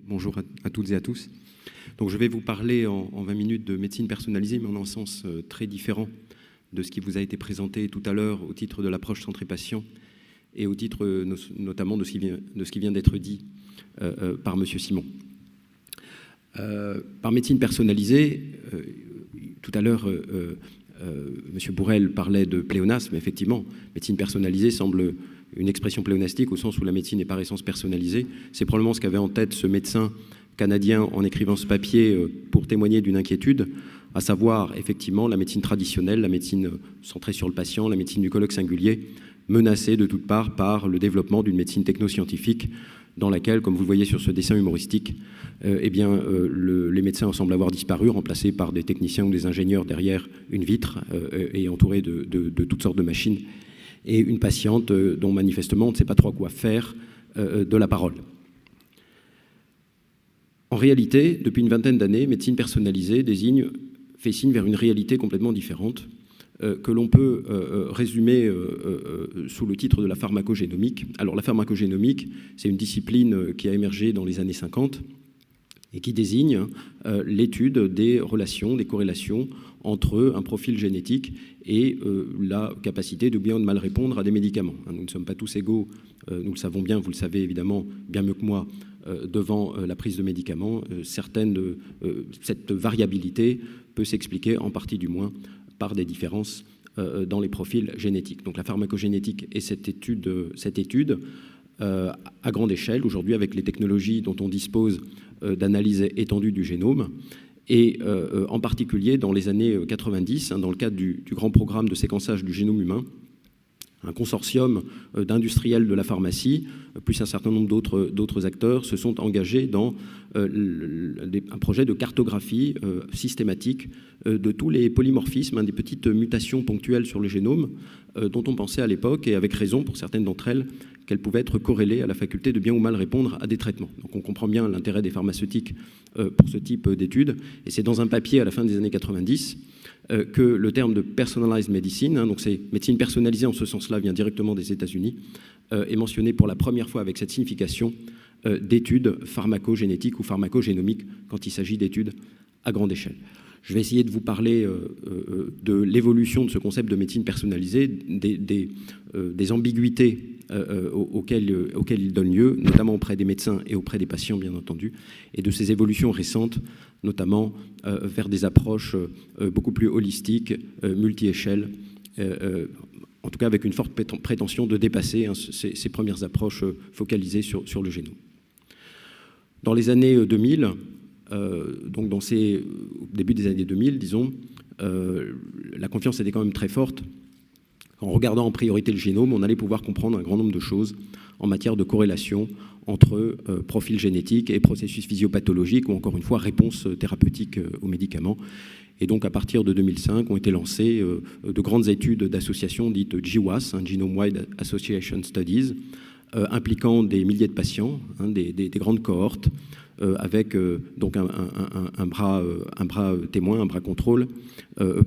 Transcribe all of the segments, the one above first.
Bonjour à toutes et à tous. Donc, je vais vous parler en 20 minutes de médecine personnalisée, mais en un sens très différent de ce qui vous a été présenté tout à l'heure au titre de l'approche centrée patient et au titre notamment de ce qui vient d'être dit par M. Simon. Par médecine personnalisée, tout à l'heure, M. Bourrel parlait de pléonasme. Effectivement, médecine personnalisée semble une expression pléonastique au sens où la médecine est par essence personnalisée. C'est probablement ce qu'avait en tête ce médecin canadien en écrivant ce papier pour témoigner d'une inquiétude, à savoir effectivement la médecine traditionnelle, la médecine centrée sur le patient, la médecine du colloque singulier, menacée de toutes parts par le développement d'une médecine technoscientifique dans laquelle, comme vous le voyez sur ce dessin humoristique, les médecins semblent avoir disparu, remplacés par des techniciens ou des ingénieurs derrière une vitre et entourés de toutes sortes de machines, et une patiente dont manifestement on ne sait pas trop quoi faire de la parole. En réalité, depuis une vingtaine d'années, médecine personnalisée fait signe vers une réalité complètement différente que l'on peut résumer sous le titre de la pharmacogénomique. Alors la pharmacogénomique, c'est une discipline qui a émergé dans les années 50 et qui désigne l'étude des relations, des corrélations entre un profil génétique et la capacité de bien ou de mal répondre à des médicaments. Nous ne sommes pas tous égaux, nous le savons bien, vous le savez évidemment bien mieux que moi, devant la prise de médicaments. Cette variabilité peut s'expliquer en partie du moins par des différences dans les profils génétiques. Donc la pharmacogénétique est cette étude à grande échelle, aujourd'hui avec les technologies dont on dispose d'analyse étendue du génome, et en particulier dans les années 90, dans le cadre du grand programme de séquençage du génome humain, un consortium d'industriels de la pharmacie, plus un certain nombre d'autres acteurs, se sont engagés dans un projet de cartographie systématique de tous les polymorphismes, des petites mutations ponctuelles sur le génome, dont on pensait à l'époque, et avec raison pour certaines d'entre elles, qu'elles pouvaient être corrélées à la faculté de bien ou mal répondre à des traitements. Donc on comprend bien l'intérêt des pharmaceutiques pour ce type d'études, et c'est dans un papier à la fin des années 90 que le terme de personalized medicine, donc c'est médecine personnalisée en ce sens-là, vient directement des États-Unis, est mentionné pour la première fois avec cette signification d'études pharmacogénétiques ou pharmacogénomiques quand il s'agit d'études à grande échelle. Je vais essayer de vous parler de l'évolution de ce concept de médecine personnalisée, des ambiguïtés auxquelles il donne lieu, notamment auprès des médecins et auprès des patients, bien entendu, et de ces évolutions récentes, notamment vers des approches beaucoup plus holistiques, multi-échelles, en tout cas avec une forte prétention de dépasser ces premières approches focalisées sur le génome. Dans les années 2000, donc au début des années 2000, disons, la confiance était quand même très forte. En regardant en priorité le génome, on allait pouvoir comprendre un grand nombre de choses en matière de corrélation entre profil génétique et processus physiopathologiques, ou encore une fois réponse thérapeutique aux médicaments. Et donc à partir de 2005 ont été lancées de grandes études d'associations dites GWAS, Genome Wide Association Studies, impliquant des milliers de patients, des grandes cohortes, avec donc un bras témoin, un bras contrôle,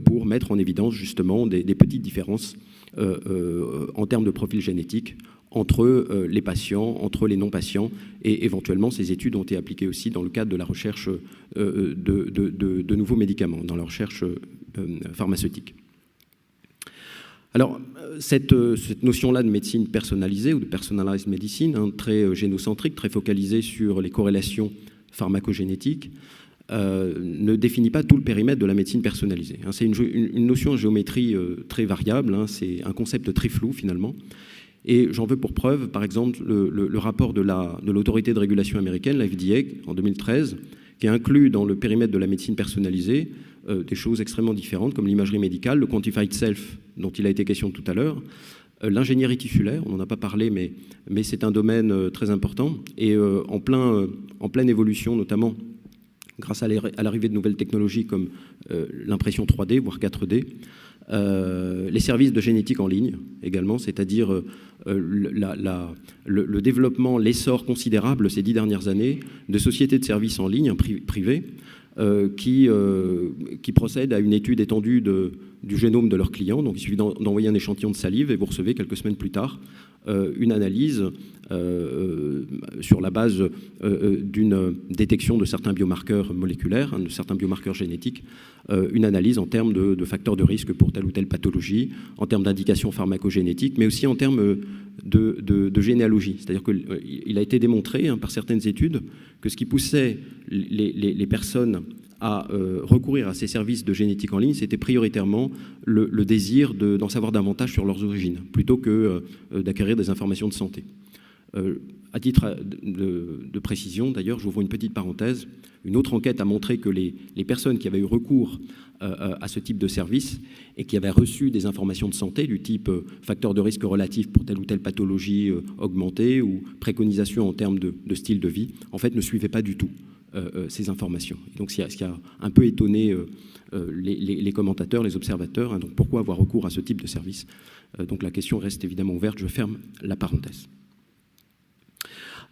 pour mettre en évidence justement des petites différences en termes de profil génétique entre les patients, entre les non-patients, et éventuellement ces études ont été appliquées aussi dans le cadre de la recherche de nouveaux médicaments, dans la recherche pharmaceutique. Alors, cette notion-là de médecine personnalisée ou de personalized medicine, très génocentrique, très focalisée sur les corrélations pharmacogénétiques, ne définit pas tout le périmètre de la médecine personnalisée. C'est une notion en géométrie très variable, c'est un concept très flou finalement. Et j'en veux pour preuve, par exemple, le rapport de l'autorité de régulation américaine, la FDA, en 2013, qui inclut dans le périmètre de la médecine personnalisée des choses extrêmement différentes, comme l'imagerie médicale, le quantified self, dont il a été question tout à l'heure, l'ingénierie tissulaire, on n'en a pas parlé, mais c'est un domaine très important, et en pleine évolution, notamment grâce à l'arrivée de nouvelles technologies comme l'impression 3D, voire 4D, les services de génétique en ligne également, c'est-à-dire le développement, l'essor considérable ces 10 dernières années de sociétés de services en ligne privées qui procèdent à une étude étendue du génome de leurs clients. Donc il suffit d'envoyer un échantillon de salive et vous recevez quelques semaines plus tard une analyse sur la base d'une détection de certains biomarqueurs moléculaires, de certains biomarqueurs génétiques, une analyse en termes de facteurs de risque pour telle ou telle pathologie, en termes d'indications pharmacogénétiques, mais aussi en termes de généalogie. C'est-à-dire qu'il a été démontré par certaines études que ce qui poussait les personnes à recourir à ces services de génétique en ligne, c'était prioritairement le désir d'en savoir davantage sur leurs origines, plutôt que d'acquérir des informations de santé. À titre de précision, d'ailleurs, j'ouvre une petite parenthèse, une autre enquête a montré que les personnes qui avaient eu recours à ce type de service et qui avaient reçu des informations de santé du type facteur de risque relatif pour telle ou telle pathologie augmentée ou préconisation en termes de style de vie, en fait, ne suivaient pas du tout ces informations. Et donc, ce qui a un peu étonné les commentateurs, les observateurs, donc pourquoi avoir recours à ce type de service? Donc la question reste évidemment ouverte, je ferme la parenthèse.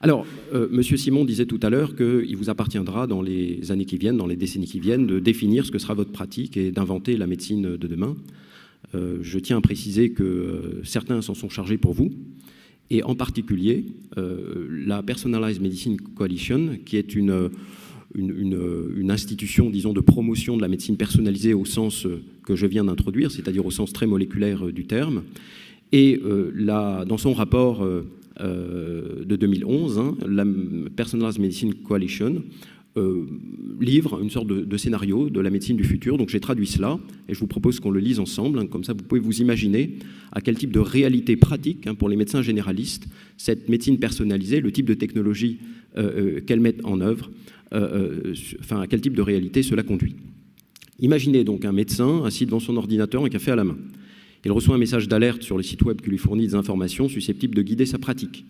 Alors, M. Simon disait tout à l'heure qu'il vous appartiendra dans les années qui viennent, dans les décennies qui viennent, de définir ce que sera votre pratique et d'inventer la médecine de demain. Je tiens à préciser que certains s'en sont chargés pour vous, et en particulier la Personalized Medicine Coalition, qui est une institution, disons, de promotion de la médecine personnalisée au sens que je viens d'introduire, c'est-à-dire au sens très moléculaire du terme. Et dans son rapport de 2011, la Personalized Medicine Coalition livre une sorte de scénario de la médecine du futur. Donc j'ai traduit cela et je vous propose qu'on le lise ensemble. Comme ça, vous pouvez vous imaginer à quel type de réalité pratique pour les médecins généralistes cette médecine personnalisée, le type de technologie qu'elle met en œuvre, à quel type de réalité cela conduit. Imaginez donc un médecin assis devant son ordinateur, un café à la main. Il reçoit un message d'alerte sur le site web qui lui fournit des informations susceptibles de guider sa pratique.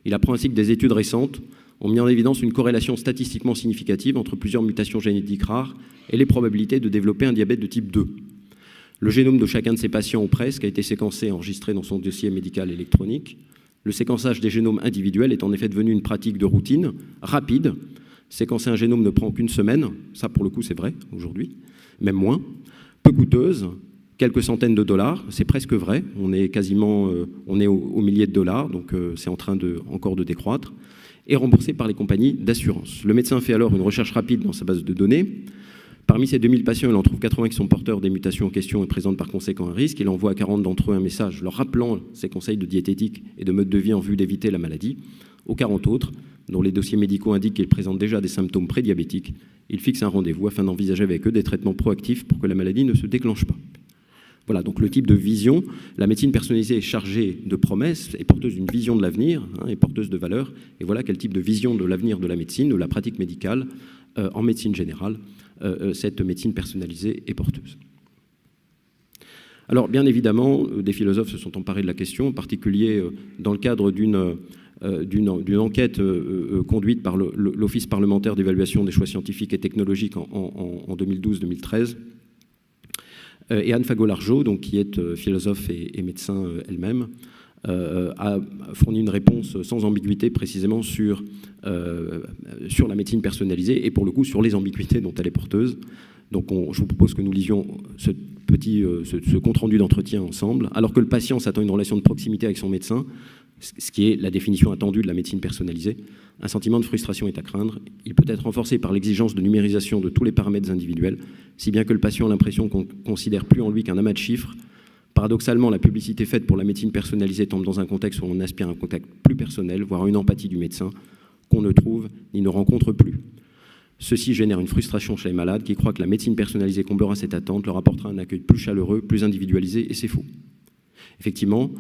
Il apprend ainsi que des études récentes ont mis en évidence une corrélation statistiquement significative entre plusieurs mutations génétiques rares et les probabilités de développer un diabète de type 2. Le génome de chacun de ces patients ou presque a été séquencé et enregistré dans son dossier médical électronique. Le séquençage des génomes individuels est en effet devenu une pratique de routine, rapide. Séquencer un génome ne prend qu'une semaine, ça pour le coup c'est vrai aujourd'hui, même moins, peu coûteuse, quelques centaines de dollars, c'est presque vrai, on est aux milliers de dollars, donc c'est en train encore de décroître, et remboursé par les compagnies d'assurance. Le médecin fait alors une recherche rapide dans sa base de données. Parmi ces 2000 patients, il en trouve 80 qui sont porteurs des mutations en question et présentent par conséquent un risque. Il envoie à 40 d'entre eux un message leur rappelant ses conseils de diététique et de mode de vie en vue d'éviter la maladie. Aux 40 autres, dont les dossiers médicaux indiquent qu'ils présentent déjà des symptômes prédiabétiques, il fixe un rendez-vous afin d'envisager avec eux des traitements proactifs pour que la maladie ne se déclenche pas. Voilà, donc le type de vision, la médecine personnalisée est chargée de promesses, est porteuse d'une vision de l'avenir, est porteuse de valeurs, et voilà quel type de vision de l'avenir de la médecine, de la pratique médicale, en médecine générale, cette médecine personnalisée est porteuse. Alors, bien évidemment, des philosophes se sont emparés de la question, en particulier dans le cadre d'une enquête conduite par l'Office parlementaire d'évaluation des choix scientifiques et technologiques en 2012-2013, et Anne Fagot-Largeau, donc, qui est philosophe et médecin elle-même, a fourni une réponse sans ambiguïté précisément sur la médecine personnalisée et pour le coup sur les ambiguïtés dont elle est porteuse. Donc je vous propose que nous lisions ce compte-rendu d'entretien ensemble. Alors que le patient s'attend à une relation de proximité avec son médecin, ce qui est la définition attendue de la médecine personnalisée, un sentiment de frustration est à craindre. Il peut être renforcé par l'exigence de numérisation de tous les paramètres individuels, si bien que le patient a l'impression qu'on ne considère plus en lui qu'un amas de chiffres. Paradoxalement, la publicité faite pour la médecine personnalisée tombe dans un contexte où on aspire à un contact plus personnel, voire à une empathie du médecin qu'on ne trouve ni ne rencontre plus. Ceci génère une frustration chez les malades qui croient que la médecine personnalisée comblera cette attente, leur apportera un accueil plus chaleureux, plus individualisé, et c'est faux. Effectivement,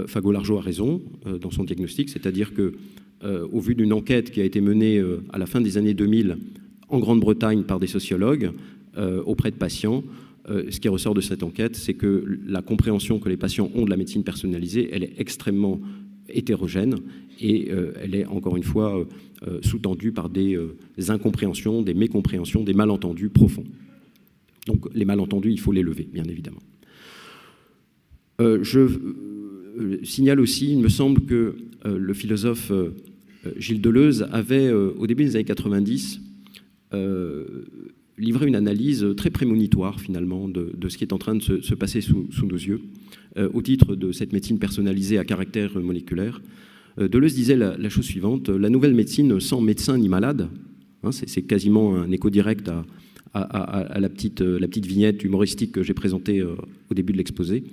Fagot-Largeau a raison dans son diagnostic, c'est-à-dire que, au vu d'une enquête qui a été menée à la fin des années 2000 en Grande-Bretagne par des sociologues auprès de patients, ce qui ressort de cette enquête, c'est que la compréhension que les patients ont de la médecine personnalisée, elle est extrêmement hétérogène et elle est encore une fois sous-tendue par des incompréhensions, des mécompréhensions, des malentendus profonds. Donc les malentendus, il faut les lever, bien évidemment. Je signale aussi, il me semble que le philosophe Gilles Deleuze avait, au début des années 90, livré une analyse très prémonitoire, finalement, de ce qui est en train de se passer sous nos yeux, au titre de cette médecine personnalisée à caractère moléculaire. Deleuze disait la chose suivante: la nouvelle médecine sans médecin ni malade, hein, c'est quasiment un écho direct à la petite vignette humoristique que j'ai présentée au début de l'exposé.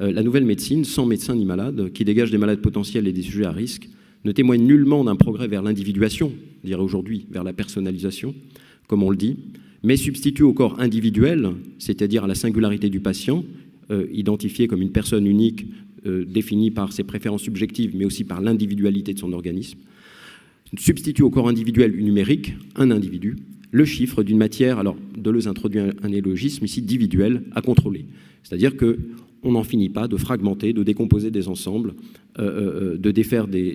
La nouvelle médecine sans médecin ni malade, qui dégage des malades potentiels et des sujets à risque, ne témoigne nullement d'un progrès vers l'individuation, on dirait aujourd'hui vers la personnalisation, comme on le dit, mais substitue au corps individuel, c'est-à-dire à la singularité du patient, identifié comme une personne unique, définie par ses préférences subjectives, mais aussi par l'individualité de son organisme, substitue au corps individuel numérique, un individu, le chiffre d'une matière, alors Deleuze introduit un néologisme ici, individuel, à contrôler. C'est-à-dire qu'on n'en finit pas de fragmenter, de décomposer des ensembles, de défaire des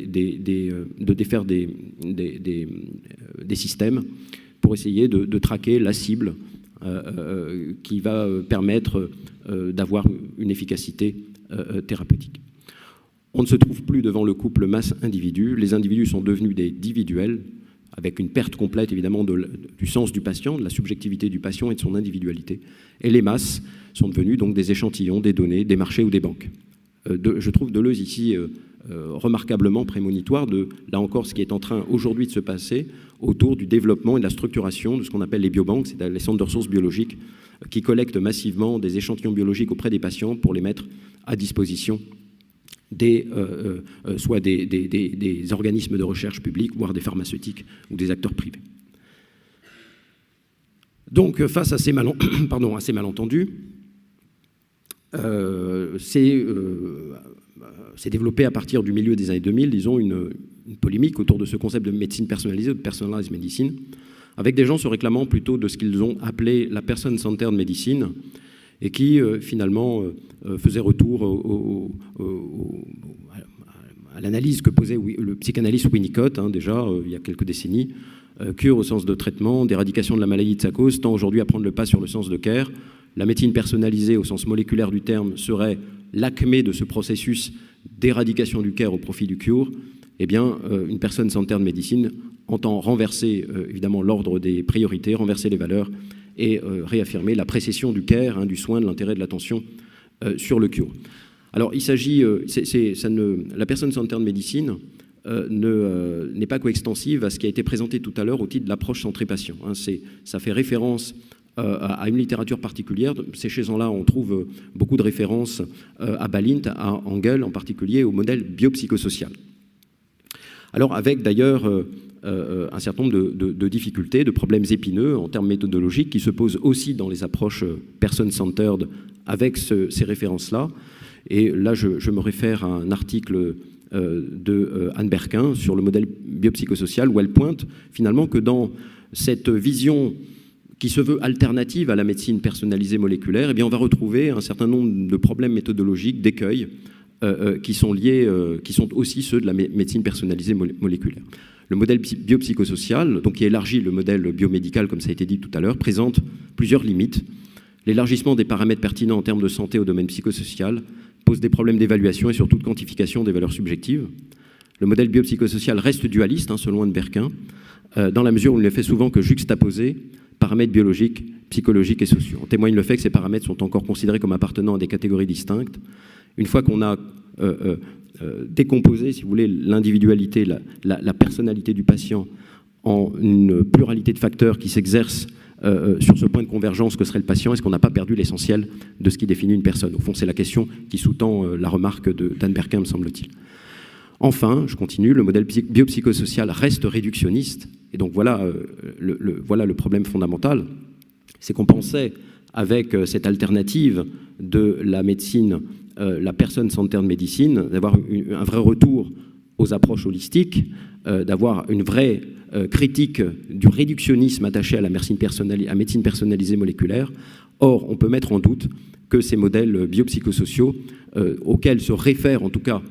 systèmes pour essayer de traquer la cible qui va permettre d'avoir une efficacité thérapeutique. On ne se trouve plus devant le couple masse-individu. Les individus sont devenus des individuels, avec une perte complète évidemment du sens du patient, de la subjectivité du patient et de son individualité. Et les masses sont devenues donc des échantillons, des données, des marchés ou des banques. Je trouve Deleuze ici remarquablement prémonitoire de, là encore, ce qui est en train aujourd'hui de se passer autour du développement et de la structuration de ce qu'on appelle les biobanques, c'est-à-dire les centres de ressources biologiques qui collectent massivement des échantillons biologiques auprès des patients pour les mettre à disposition soit des organismes de recherche publics, voire des pharmaceutiques ou des acteurs privés. Donc, face à ces malentendus, c'est développé à partir du milieu des années 2000, disons, une polémique autour de ce concept de médecine personnalisée, ou de personalized medicine, avec des gens se réclamant plutôt de ce qu'ils ont appelé la person-centered medicine, et qui finalement faisait retour à l'analyse que posait le psychanalyste Winnicott, déjà il y a quelques décennies, cure au sens de traitement, d'éradication de la maladie de sa cause, tend aujourd'hui à prendre le pas sur le sens de care. La médecine personnalisée au sens moléculaire du terme serait l'acmé de ce processus d'éradication du care au profit du cure. Eh bien, une personne centered médecine entend renverser évidemment l'ordre des priorités, renverser les valeurs et réaffirmer la précession du care, du soin, de l'intérêt, de l'attention sur le cure. Alors, il s'agit, la personne centered médecine n'est pas coextensive à ce qui a été présenté tout à l'heure au titre de l'approche centrée patient. Ça fait référence à une littérature particulière. Ces chez gens-là, on trouve beaucoup de références à Balint, à Engel en particulier, au modèle biopsychosocial. Alors, avec d'ailleurs un certain nombre de difficultés, de problèmes épineux en termes méthodologiques qui se posent aussi dans les approches person-centered avec ces références-là. Et là, je me réfère à un article de Anne Berquin sur le modèle biopsychosocial où elle pointe finalement que dans cette vision qui se veut alternative à la médecine personnalisée moléculaire, eh bien on va retrouver un certain nombre de problèmes méthodologiques, d'écueils, qui sont liés, qui sont aussi ceux de la médecine personnalisée moléculaire. Le modèle biopsychosocial, donc qui élargit le modèle biomédical, comme ça a été dit tout à l'heure, présente plusieurs limites. L'élargissement des paramètres pertinents en termes de santé au domaine psychosocial pose des problèmes d'évaluation et surtout de quantification des valeurs subjectives. Le modèle biopsychosocial reste dualiste, selon Anne Berquin, dans la mesure où il ne fait souvent que juxtaposer paramètres biologiques, psychologiques et sociaux. En témoigne le fait que ces paramètres sont encore considérés comme appartenant à des catégories distinctes. Une fois qu'on a décomposé, si vous voulez, l'individualité, la personnalité du patient en une pluralité de facteurs qui s'exercent sur ce point de convergence que serait le patient, est-ce qu'on n'a pas perdu l'essentiel de ce qui définit une personne? Au fond, c'est la question qui sous-tend la remarque d'Anne Berquin, me semble-t-il. Enfin, je continue, le modèle biopsychosocial reste réductionniste, et donc voilà le problème fondamental, c'est qu'on pensait, avec cette alternative de la médecine, la person-centered médecine, d'avoir un vrai retour aux approches holistiques, d'avoir une vraie critique du réductionnisme attaché à la médecine personnalisée moléculaire. Or, on peut mettre en doute que ces modèles biopsychosociaux, auxquels se réfère en tout cas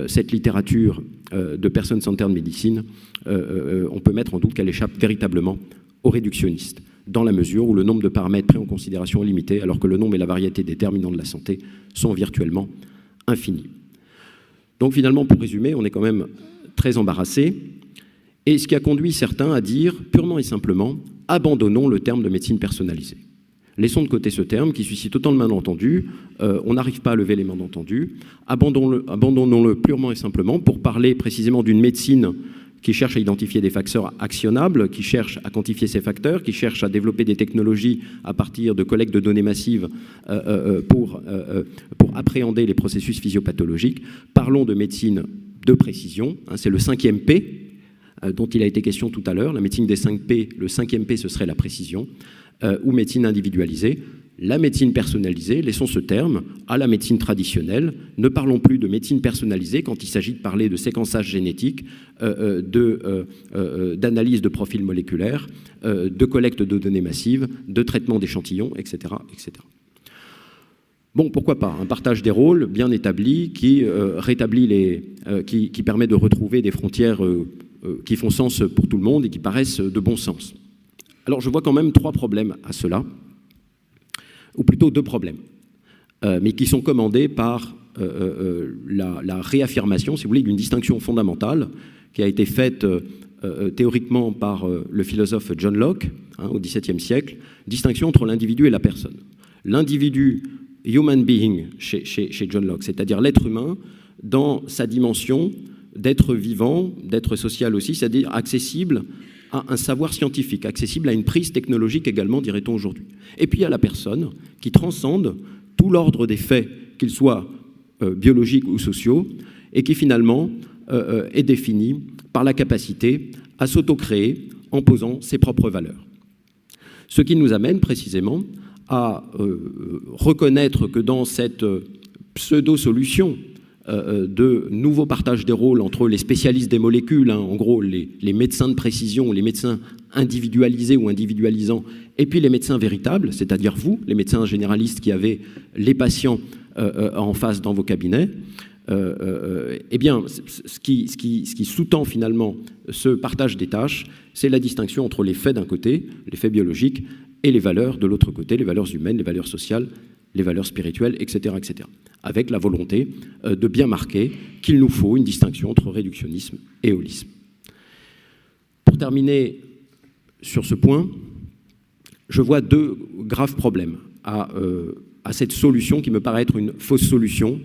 cette littérature de person-centered médecine, on peut mettre en doute qu'elle échappe véritablement aux réductionnistes, dans la mesure où le nombre de paramètres pris en considération est limité, alors que le nombre et la variété des déterminants de la santé sont virtuellement infinis. Donc finalement, pour résumer, on est quand même très embarrassé, et ce qui a conduit certains à dire, purement et simplement, abandonnons le terme de médecine personnalisée. Laissons de côté ce terme qui suscite autant de malentendus. On n'arrive pas à lever les malentendus. Abandonnons-le purement et simplement pour parler précisément d'une médecine qui cherche à identifier des facteurs actionnables, qui cherche à quantifier ces facteurs, qui cherche à développer des technologies à partir de collecte de données massives pour appréhender les processus physiopathologiques. Parlons de médecine de précision, hein, c'est le 5e P dont il a été question tout à l'heure, la médecine des 5 P, le 5e P ce serait la précision, ou médecine individualisée. La médecine personnalisée, laissons ce terme à la médecine traditionnelle. Ne parlons plus de médecine personnalisée quand il s'agit de parler de séquençage génétique, d'analyse de profils moléculaires, de collecte de données massives, de traitement d'échantillons, etc., etc. Bon, pourquoi pas, un partage des rôles bien établi qui rétablit qui permet de retrouver des frontières qui font sens pour tout le monde et qui paraissent de bon sens. Alors je vois quand même 3 problèmes à cela, ou plutôt 2 problèmes, mais qui sont commandés par la réaffirmation, si vous voulez, d'une distinction fondamentale qui a été faite théoriquement par le philosophe John Locke, hein, au XVIIe siècle, distinction entre l'individu et la personne. L'individu, human being, chez John Locke, c'est-à-dire l'être humain, dans sa dimension d'être vivant, d'être social aussi, c'est-à-dire accessible à un savoir scientifique, accessible à une prise technologique également, dirait-on aujourd'hui. Et puis il y a la personne qui transcende tout l'ordre des faits, qu'ils soient biologiques ou sociaux, et qui finalement est définie par la capacité à s'auto-créer en posant ses propres valeurs. Ce qui nous amène précisément à reconnaître que dans cette pseudo-solution de nouveaux partages des rôles entre les spécialistes des molécules, hein, en gros les médecins de précision, les médecins individualisés ou individualisants, et puis les médecins véritables, c'est-à-dire vous, les médecins généralistes qui avez les patients en face dans vos cabinets, eh bien, ce qui sous-tend finalement ce partage des tâches, c'est la distinction entre les faits d'un côté, les faits biologiques, et les valeurs de l'autre côté, les valeurs humaines, les valeurs sociales, les valeurs spirituelles, etc., etc. Avec la volonté de bien marquer qu'il nous faut une distinction entre réductionnisme et holisme. Pour terminer sur ce point, je vois 2 graves problèmes à cette solution qui me paraît être une fausse solution.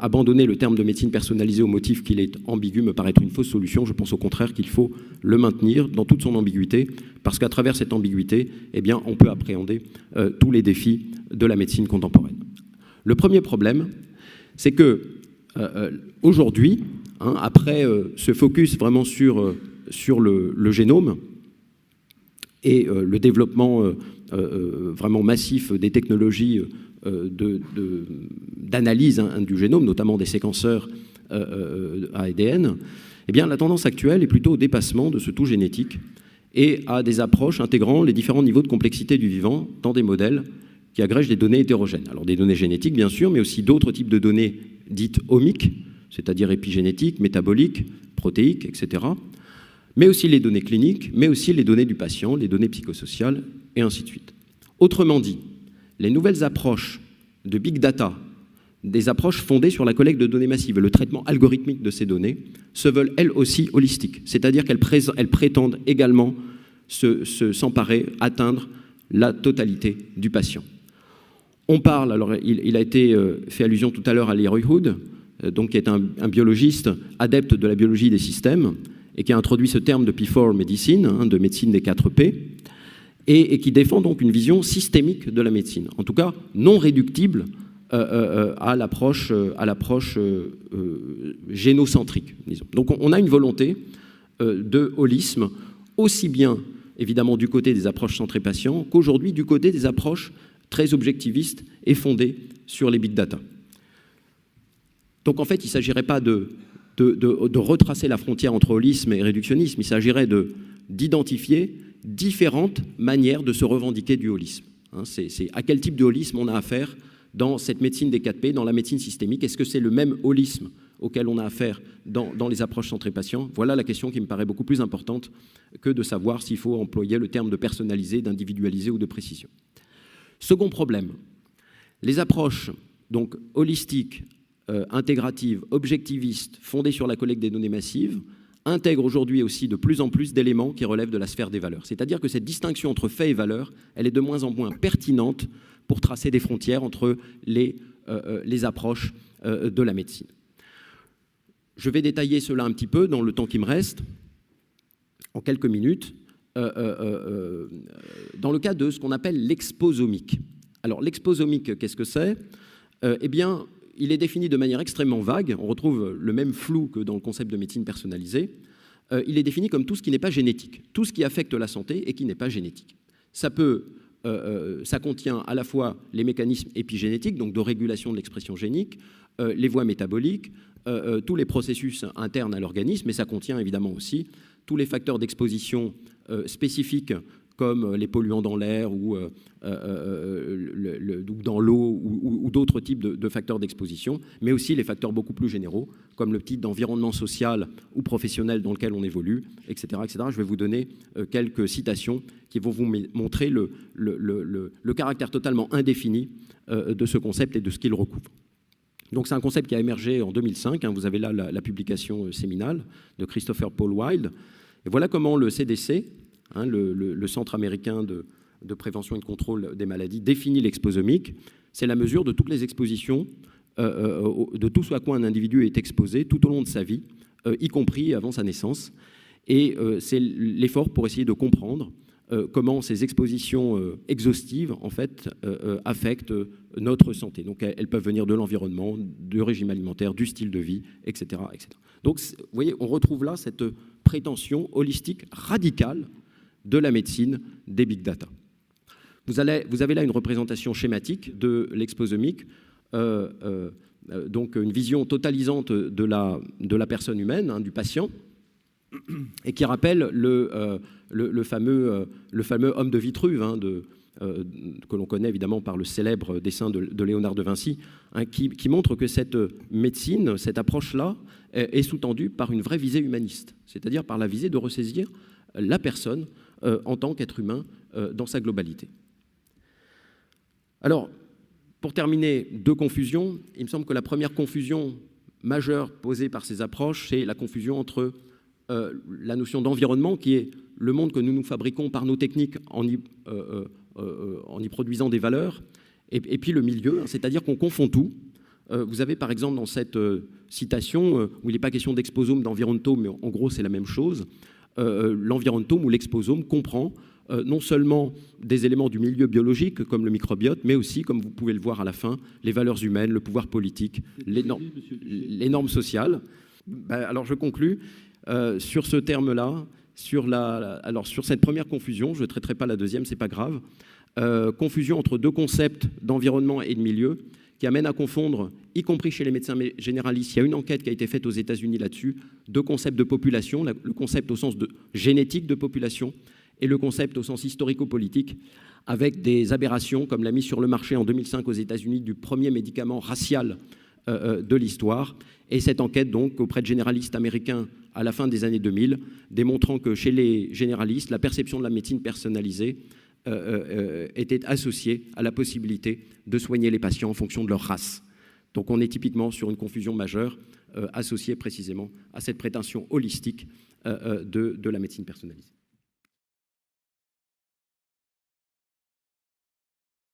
Abandonner le terme de médecine personnalisée au motif qu'il est ambigu me paraît être une fausse solution. Je pense au contraire qu'il faut le maintenir dans toute son ambiguïté, parce qu'à travers cette ambiguïté, eh bien, on peut appréhender tous les défis de la médecine contemporaine. Le premier problème, c'est que aujourd'hui, hein, après ce focus vraiment sur le génome et le développement vraiment massif des technologies d'analyse du génome, notamment des séquenceurs ADN, eh bien, la tendance actuelle est plutôt au dépassement de ce tout génétique et à des approches intégrant les différents niveaux de complexité du vivant dans des modèles qui agrègent des données hétérogènes. Alors des données génétiques, bien sûr, mais aussi d'autres types de données dites omiques, c'est-à-dire épigénétiques, métaboliques, protéiques, etc., mais aussi les données cliniques, mais aussi les données du patient, les données psychosociales, et ainsi de suite. Autrement dit, les nouvelles approches de big data, des approches fondées sur la collecte de données massives et le traitement algorithmique de ces données, se veulent elles aussi holistiques, c'est-à-dire qu'elles prétendent également s'emparer, atteindre la totalité du patient. On parle, alors il a été fait allusion tout à l'heure à Leroy Hood, donc qui est un biologiste adepte de la biologie des systèmes et qui a introduit ce terme de P4 medicine, hein, de médecine des 4 P, et qui défend donc une vision systémique de la médecine, en tout cas non réductible à l'approche génocentrique, disons. Donc on a une volonté de holisme, aussi bien évidemment du côté des approches centrées patients qu'aujourd'hui du côté des approches très objectivistes et fondées sur les big data. Donc en fait, il ne s'agirait pas de retracer la frontière entre holisme et réductionnisme, il s'agirait d'identifier différentes manières de se revendiquer du holisme. Hein, c'est à quel type de holisme on a affaire dans cette médecine des 4P, dans la médecine systémique? Est-ce que c'est le même holisme auquel on a affaire dans les approches centrées patients? Voilà la question qui me paraît beaucoup plus importante que de savoir s'il faut employer le terme de personnalisé, d'individualisé ou de précision. Second problème, les approches donc holistiques, intégratives, objectivistes, fondées sur la collecte des données massives, intègre aujourd'hui aussi de plus en plus d'éléments qui relèvent de la sphère des valeurs. C'est-à-dire que cette distinction entre faits et valeurs, elle est de moins en moins pertinente pour tracer des frontières entre les approches de la médecine. Je vais détailler cela un petit peu dans le temps qui me reste, en quelques minutes, dans le cas de ce qu'on appelle l'exposomique. Alors l'exposomique, qu'est-ce que c'est? Eh bien, il est défini de manière extrêmement vague, on retrouve le même flou que dans le concept de médecine personnalisée. Il est défini comme tout ce qui n'est pas génétique, tout ce qui affecte la santé et qui n'est pas génétique. Ça contient à la fois les mécanismes épigénétiques, donc de régulation de l'expression génique, les voies métaboliques, tous les processus internes à l'organisme, mais ça contient évidemment aussi tous les facteurs d'exposition spécifiques comme les polluants dans l'air ou dans l'eau ou d'autres types de facteurs d'exposition, mais aussi les facteurs beaucoup plus généraux, comme le type d'environnement social ou professionnel dans lequel on évolue, etc., etc. Je vais vous donner quelques citations qui vont vous montrer le caractère totalement indéfini de ce concept et de ce qu'il recouvre. Donc c'est un concept qui a émergé en 2005, vous avez là la publication séminale de Christopher Paul Wild, et voilà comment le CDC, le Centre américain de prévention et de contrôle des maladies, définit l'exposomique. C'est la mesure de toutes les expositions, de tout ce à quoi un individu est exposé tout au long de sa vie, y compris avant sa naissance. Et c'est l'effort pour essayer de comprendre comment ces expositions exhaustives, en fait, affectent notre santé. Donc elles peuvent venir de l'environnement, du régime alimentaire, du style de vie, etc., etc. Donc vous voyez, on retrouve là cette prétention holistique radicale de la médecine des big data. Vous avez là une représentation schématique de l'exposomique, donc une vision totalisante de la personne humaine, du patient, et qui rappelle le fameux homme de Vitruve, que l'on connaît évidemment par le célèbre dessin de Léonard de Vinci, qui montre que cette médecine, cette approche-là, est sous-tendue par une vraie visée humaniste, c'est-à-dire par la visée de ressaisir la personne en tant qu'être humain dans sa globalité. Alors, pour terminer, deux confusions. Il me semble que la première confusion majeure posée par ces approches, c'est la confusion entre la notion d'environnement, qui est le monde que nous nous fabriquons par nos techniques en y produisant des valeurs, et puis le milieu, c'est-à-dire qu'on confond tout. Vous avez par exemple dans cette citation, où il n'est pas question d'exposome, d'environtome, mais en gros c'est la même chose, l'environtome ou l'exposome comprend non seulement des éléments du milieu biologique comme le microbiote, mais aussi, comme vous pouvez le voir à la fin, les valeurs humaines, le pouvoir politique, les normes sociales. Alors je conclus sur ce terme-là, sur cette première confusion, je ne traiterai pas la deuxième, c'est pas grave, confusion entre deux concepts d'environnement et de milieu qui amène à confondre, y compris chez les médecins généralistes. Il y a une enquête qui a été faite aux États-Unis là-dessus, deux concepts de population, le concept au sens de génétique de population et le concept au sens historico-politique, avec des aberrations comme la mise sur le marché en 2005 aux États-Unis du premier médicament racial de l'histoire. Et cette enquête, donc, auprès de généralistes américains à la fin des années 2000, démontrant que chez les généralistes, la perception de la médecine personnalisée était associée à la possibilité de soigner les patients en fonction de leur race. Donc on est typiquement sur une confusion majeure associée précisément à cette prétention holistique de la médecine personnalisée.